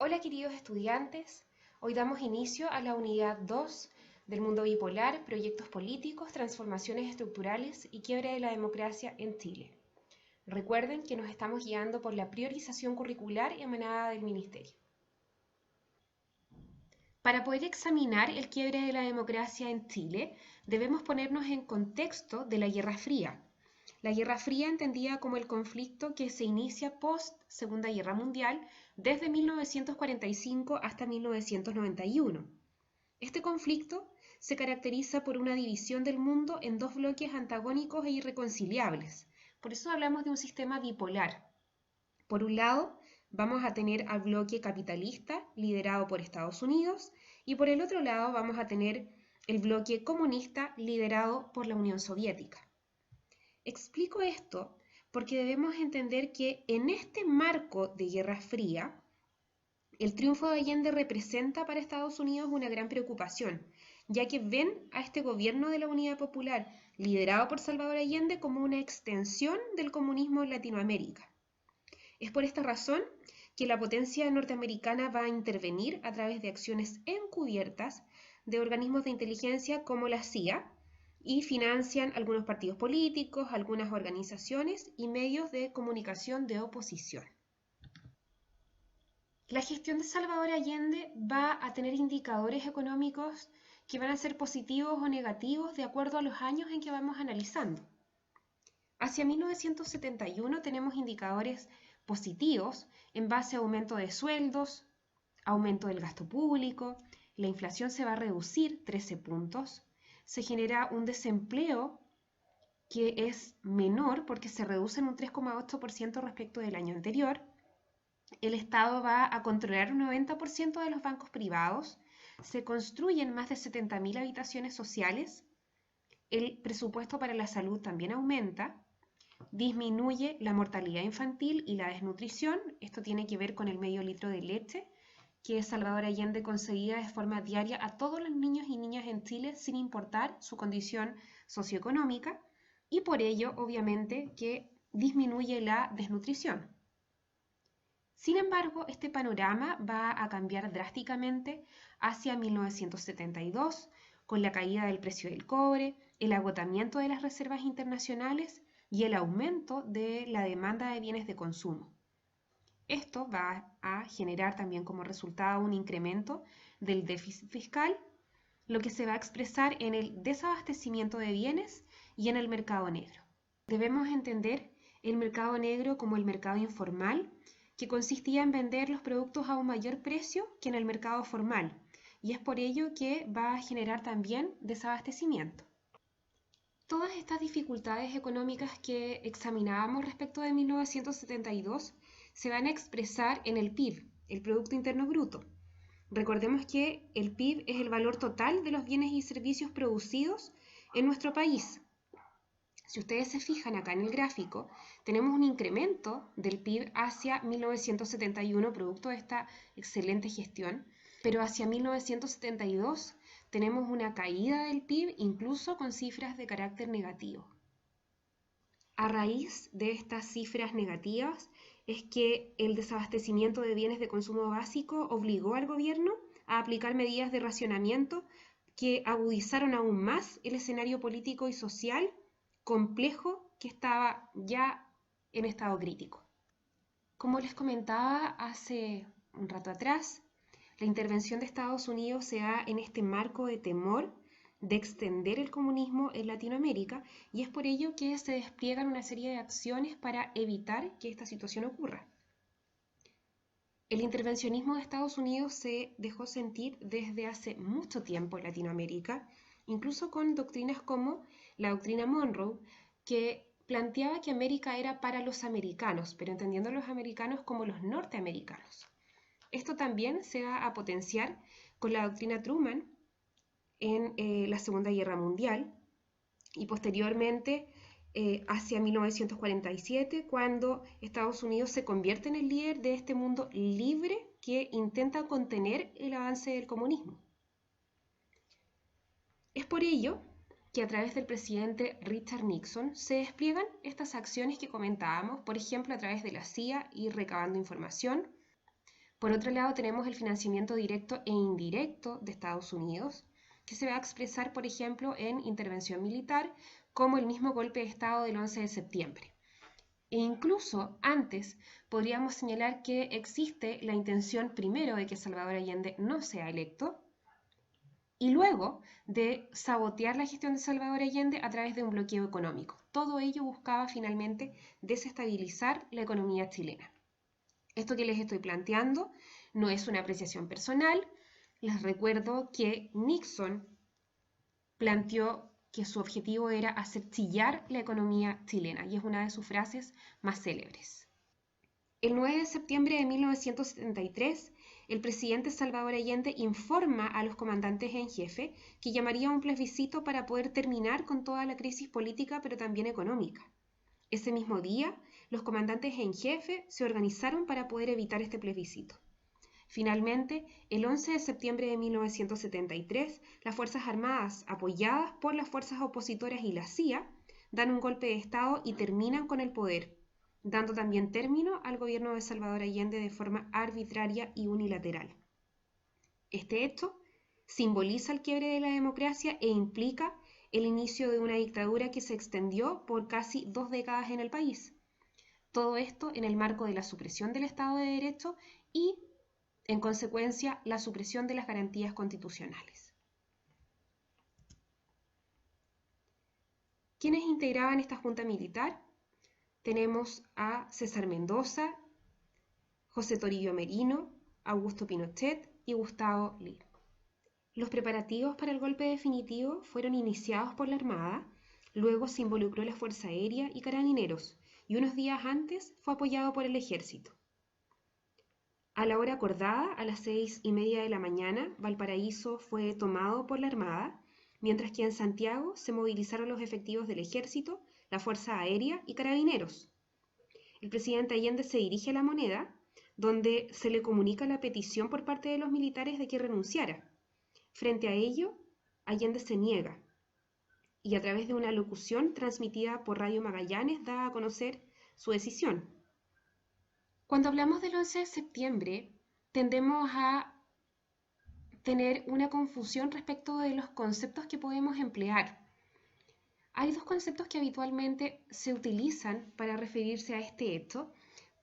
Hola queridos estudiantes, hoy damos inicio a la unidad 2 del mundo bipolar, proyectos políticos, transformaciones estructurales y quiebre de la democracia en Chile. Recuerden que nos estamos guiando por la priorización curricular emanada del Ministerio. Para poder examinar el quiebre de la democracia en Chile, debemos ponernos en contexto de la Guerra Fría. La Guerra Fría entendida como el conflicto que se inicia post Segunda Guerra Mundial desde 1945 hasta 1991. Este conflicto se caracteriza por una división del mundo en dos bloques antagónicos e irreconciliables. Por eso hablamos de un sistema bipolar. Por un lado, vamos a tener al bloque capitalista liderado por Estados Unidos y por el otro lado vamos a tener el bloque comunista liderado por la Unión Soviética. Explico esto porque debemos entender que en este marco de Guerra Fría, el triunfo de Allende representa para Estados Unidos una gran preocupación, ya que ven a este gobierno de la Unidad Popular, liderado por Salvador Allende, como una extensión del comunismo en Latinoamérica. Es por esta razón que la potencia norteamericana va a intervenir a través de acciones encubiertas de organismos de inteligencia como la CIA, y financian algunos partidos políticos, algunas organizaciones y medios de comunicación de oposición. La gestión de Salvador Allende va a tener indicadores económicos que van a ser positivos o negativos de acuerdo a los años en que vamos analizando. Hacia 1971 tenemos indicadores positivos en base a aumento de sueldos, aumento del gasto público, la inflación se va a reducir 13 puntos, se genera un desempleo que es menor porque se reduce en un 3,8% respecto del año anterior. El Estado va a controlar un 90% de los bancos privados, se construyen más de 70.000 habitaciones sociales, el presupuesto para la salud también aumenta, disminuye la mortalidad infantil y la desnutrición, esto tiene que ver con el medio litro de leche que Salvador Allende concedía de forma diaria a todos los niños y niñas en Chile sin importar su condición socioeconómica y por ello obviamente que disminuye la desnutrición. Sin embargo, este panorama va a cambiar drásticamente hacia 1972 con la caída del precio del cobre, el agotamiento de las reservas internacionales y el aumento de la demanda de bienes de consumo. Esto va a generar también como resultado un incremento del déficit fiscal, lo que se va a expresar en el desabastecimiento de bienes y en el mercado negro. Debemos entender el mercado negro como el mercado informal, que consistía en vender los productos a un mayor precio que en el mercado formal, y es por ello que va a generar también desabastecimiento. Todas estas dificultades económicas que examinábamos respecto de 1972 se van a expresar en el PIB, el Producto Interno Bruto. Recordemos que el PIB es el valor total de los bienes y servicios producidos en nuestro país. Si ustedes se fijan acá en el gráfico, tenemos un incremento del PIB hacia 1971, producto de esta excelente gestión, pero hacia 1972 tenemos una caída del PIB incluso con cifras de carácter negativo. A raíz de estas cifras negativas es que el desabastecimiento de bienes de consumo básico obligó al gobierno a aplicar medidas de racionamiento que agudizaron aún más el escenario político y social complejo que estaba ya en estado crítico. Como les comentaba hace un rato atrás, la intervención de Estados Unidos se da en este marco de temor de extender el comunismo en Latinoamérica y es por ello que se despliegan una serie de acciones para evitar que esta situación ocurra. El intervencionismo de Estados Unidos se dejó sentir desde hace mucho tiempo en Latinoamérica, incluso con doctrinas como la doctrina Monroe, que planteaba que América era para los americanos, pero entendiendo a los americanos como los norteamericanos. Esto también se va a potenciar con la doctrina Truman en la Segunda Guerra Mundial y posteriormente hacia 1947, cuando Estados Unidos se convierte en el líder de este mundo libre que intenta contener el avance del comunismo. Es por ello que a través del presidente Richard Nixon se despliegan estas acciones que comentábamos, por ejemplo a través de la CIA y recabando información, Por otro lado, tenemos el financiamiento directo e indirecto de Estados Unidos, que se va a expresar, por ejemplo, en intervención militar, como el mismo golpe de Estado del 11 de septiembre. E incluso antes podríamos señalar que existe la intención primero de que Salvador Allende no sea electo y luego de sabotear la gestión de Salvador Allende a través de un bloqueo económico. Todo ello buscaba finalmente desestabilizar la economía chilena. Esto que les estoy planteando no es una apreciación personal. Les recuerdo que Nixon planteó que su objetivo era hacer chillar la economía chilena y es una de sus frases más célebres. El 9 de septiembre de 1973, el presidente Salvador Allende informa a los comandantes en jefe que llamaría a un plebiscito para poder terminar con toda la crisis política pero también económica. Ese mismo día, los comandantes en jefe se organizaron para poder evitar este plebiscito. Finalmente, el 11 de septiembre de 1973, las Fuerzas Armadas, apoyadas por las fuerzas opositoras y la CIA, dan un golpe de Estado y terminan con el poder, dando también término al gobierno de Salvador Allende de forma arbitraria y unilateral. Este hecho simboliza el quiebre de la democracia e implica el inicio de una dictadura que se extendió por casi 2 décadas en el país. Todo esto en el marco de la supresión del Estado de Derecho y, en consecuencia, la supresión de las garantías constitucionales. ¿Quiénes integraban esta junta militar? Tenemos a César Mendoza, José Torillo Merino, Augusto Pinochet y Gustavo Lee. Los preparativos para el golpe definitivo fueron iniciados por la Armada, luego se involucró la Fuerza Aérea y Carabineros, y unos días antes fue apoyado por el Ejército. A la hora acordada, a las 6:30 de la mañana, Valparaíso fue tomado por la Armada, mientras que en Santiago se movilizaron los efectivos del Ejército, la Fuerza Aérea y Carabineros. El presidente Allende se dirige a La Moneda, donde se le comunica la petición por parte de los militares de que renunciara. Frente a ello, Allende se niega y a través de una locución transmitida por Radio Magallanes da a conocer su decisión. Cuando hablamos del 11 de septiembre, tendemos a tener una confusión respecto de los conceptos que podemos emplear. Hay 2 conceptos que habitualmente se utilizan para referirse a este hecho,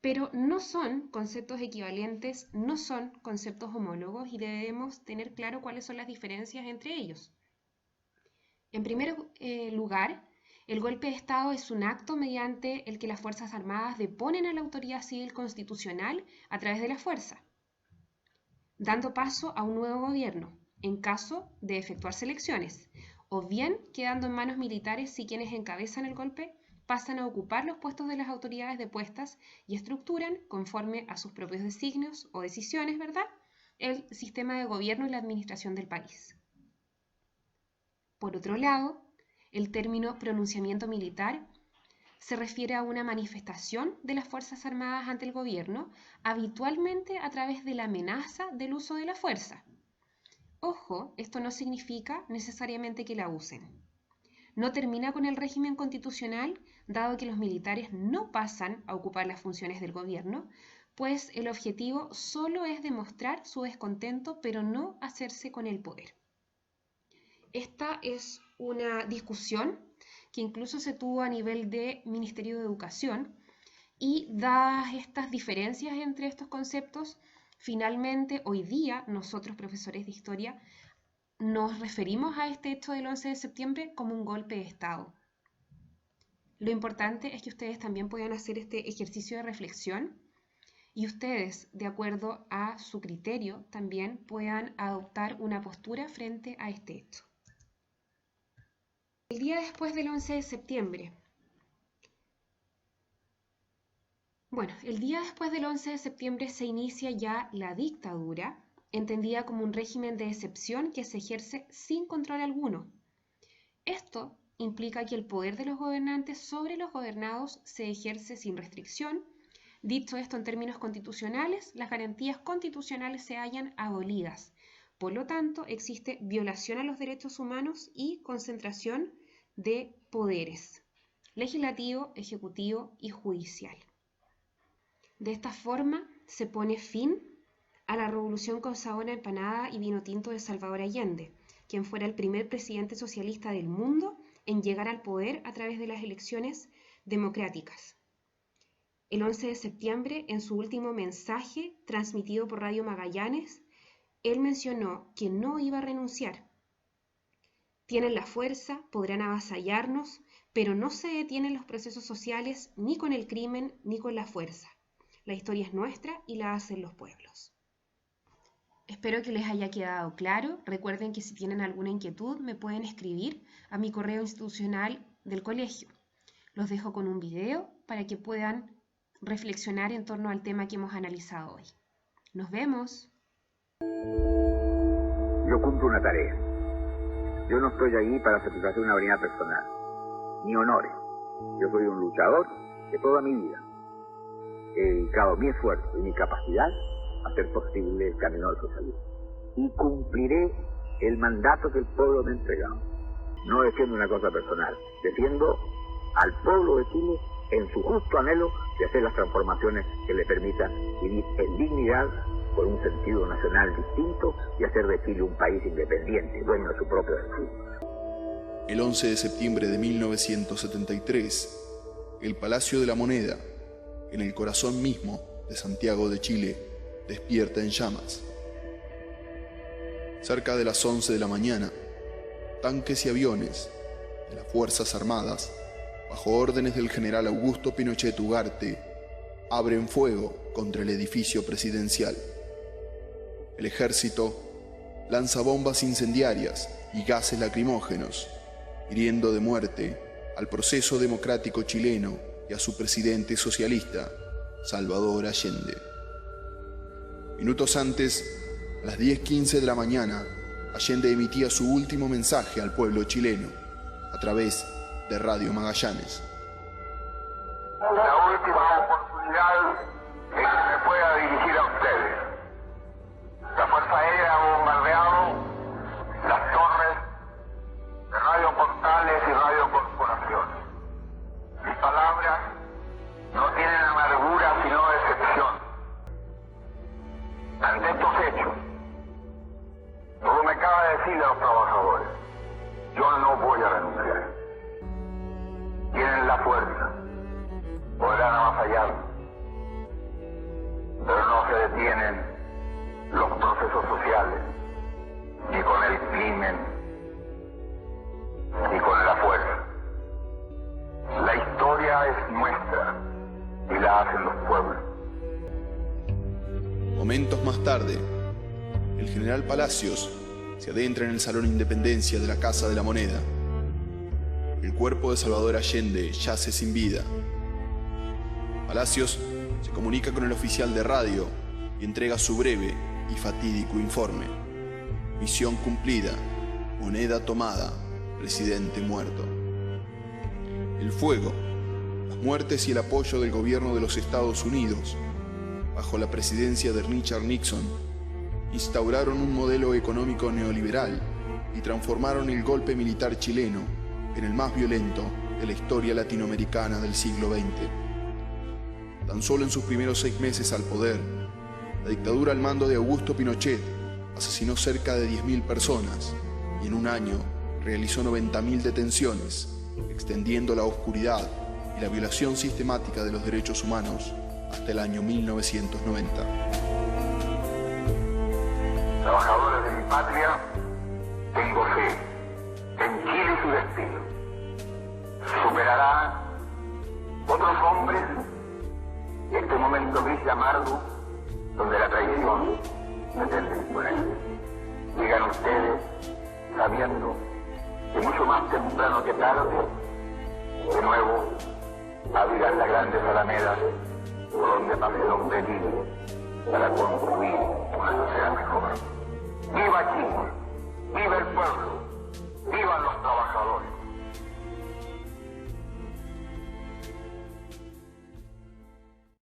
pero no son conceptos equivalentes, no son conceptos homólogos y debemos tener claro cuáles son las diferencias entre ellos. En primer lugar, el golpe de Estado es un acto mediante el que las Fuerzas Armadas deponen a la autoridad civil constitucional a través de la fuerza, dando paso a un nuevo gobierno, en caso de efectuarse elecciones, o bien quedando en manos militares si quienes encabezan el golpe pasan a ocupar los puestos de las autoridades depuestas y estructuran, conforme a sus propios designios o decisiones, ¿verdad?, el sistema de gobierno y la administración del país. Por otro lado, el término pronunciamiento militar se refiere a una manifestación de las Fuerzas Armadas ante el gobierno, habitualmente a través de la amenaza del uso de la fuerza. Ojo, esto no significa necesariamente que la usen. No termina con el régimen constitucional, dado que los militares no pasan a ocupar las funciones del gobierno, pues el objetivo solo es demostrar su descontento, pero no hacerse con el poder. Esta es una discusión que incluso se tuvo a nivel de Ministerio de Educación y dadas estas diferencias entre estos conceptos, finalmente hoy día nosotros profesores de historia nos referimos a este hecho del 11 de septiembre como un golpe de Estado. Lo importante es que ustedes también puedan hacer este ejercicio de reflexión y ustedes, de acuerdo a su criterio, también puedan adoptar una postura frente a este hecho. El día después del 11 de septiembre. Bueno, el día después del 11 de septiembre se inicia ya la dictadura, entendida como un régimen de excepción que se ejerce sin control alguno. Esto implica que el poder de los gobernantes sobre los gobernados se ejerce sin restricción. Dicho esto en términos constitucionales, las garantías constitucionales se hallan abolidas. Por lo tanto, existe violación a los derechos humanos y concentración de poderes: legislativo, ejecutivo y judicial. De esta forma se pone fin a la revolución con sabor a empanada y vino tinto de Salvador Allende, quien fuera el primer presidente socialista del mundo en llegar al poder a través de las elecciones democráticas. El 11 de septiembre, en su último mensaje transmitido por Radio Magallanes, él mencionó que no iba a renunciar. Tienen la fuerza, podrán avasallarnos, pero no se detienen los procesos sociales ni con el crimen ni con la fuerza. La historia es nuestra y la hacen los pueblos. Espero que les haya quedado claro. Recuerden que si tienen alguna inquietud me pueden escribir a mi correo institucional del colegio. Los dejo con un video para que puedan reflexionar en torno al tema que hemos analizado hoy. ¡Nos vemos! Yo cumplo una tarea. Yo no estoy ahí para satisfacer una vanidad personal, ni honores. Yo soy un luchador de toda mi vida. He dedicado mi esfuerzo y mi capacidad a hacer posible el camino del socialismo. Y cumpliré el mandato que el pueblo me ha entregado. No defiendo una cosa personal, defiendo al pueblo de Chile en su justo anhelo de hacer las transformaciones que le permitan vivir en dignidad, con un sentido nacional distinto y hacer de Chile un país independiente, dueño de su propio destino. El 11 de septiembre de 1973, el Palacio de la Moneda, en el corazón mismo de Santiago de Chile, despierta en llamas. Cerca de las 11 de la mañana, tanques y aviones de las Fuerzas Armadas, bajo órdenes del general Augusto Pinochet Ugarte, abren fuego contra el edificio presidencial. El ejército lanza bombas incendiarias y gases lacrimógenos, hiriendo de muerte al proceso democrático chileno y a su presidente socialista, Salvador Allende. Minutos antes, a las 10:15 de la mañana, Allende emitía su último mensaje al pueblo chileno a través de Radio Magallanes. La última oportunidad en que me pueda dirigir a ustedes. La Fuerza Aérea ha bombardeado las torres de Radio Portales y Radio Corporaciones. Mis palabras no tienen amargura sino decepción. Ante estos hechos, como me acaba de decir a los trabajadores, yo no voy a renunciar. Tienen la fuerza, podrán avasallarnos, pero no se detienen los procesos sociales, ni con el crimen, ni con la fuerza. La historia es nuestra y la hacen los pueblos. Momentos más tarde, el general Palacios se adentra en el Salón Independencia de la Casa de la Moneda. El cuerpo de Salvador Allende yace sin vida. Palacios se comunica con el oficial de radio y entrega su breve y fatídico informe. Misión cumplida, moneda tomada, presidente muerto. El fuego, las muertes y el apoyo del gobierno de los Estados Unidos, bajo la presidencia de Richard Nixon, instauraron un modelo económico neoliberal y transformaron el golpe militar chileno en el más violento de la historia latinoamericana del siglo XX. Tan solo en sus primeros 6 meses al poder, la dictadura al mando de Augusto Pinochet asesinó cerca de 10.000 personas y en un año realizó 90.000 detenciones, extendiendo la oscuridad y la violación sistemática de los derechos humanos hasta el año 1990. Trabajadores de mi patria, tengo fe en Chile y su destino. Superará otros hombres este momento gris y amargo donde la traición pretende imponerse. Llegan ustedes sabiendo que mucho más temprano que tarde, de nuevo, abrirán las grandes alamedas por donde pase el hombre libre para construir una sociedad mejor. ¡Viva Chile! ¡Viva el pueblo! ¡Vivan los trabajadores!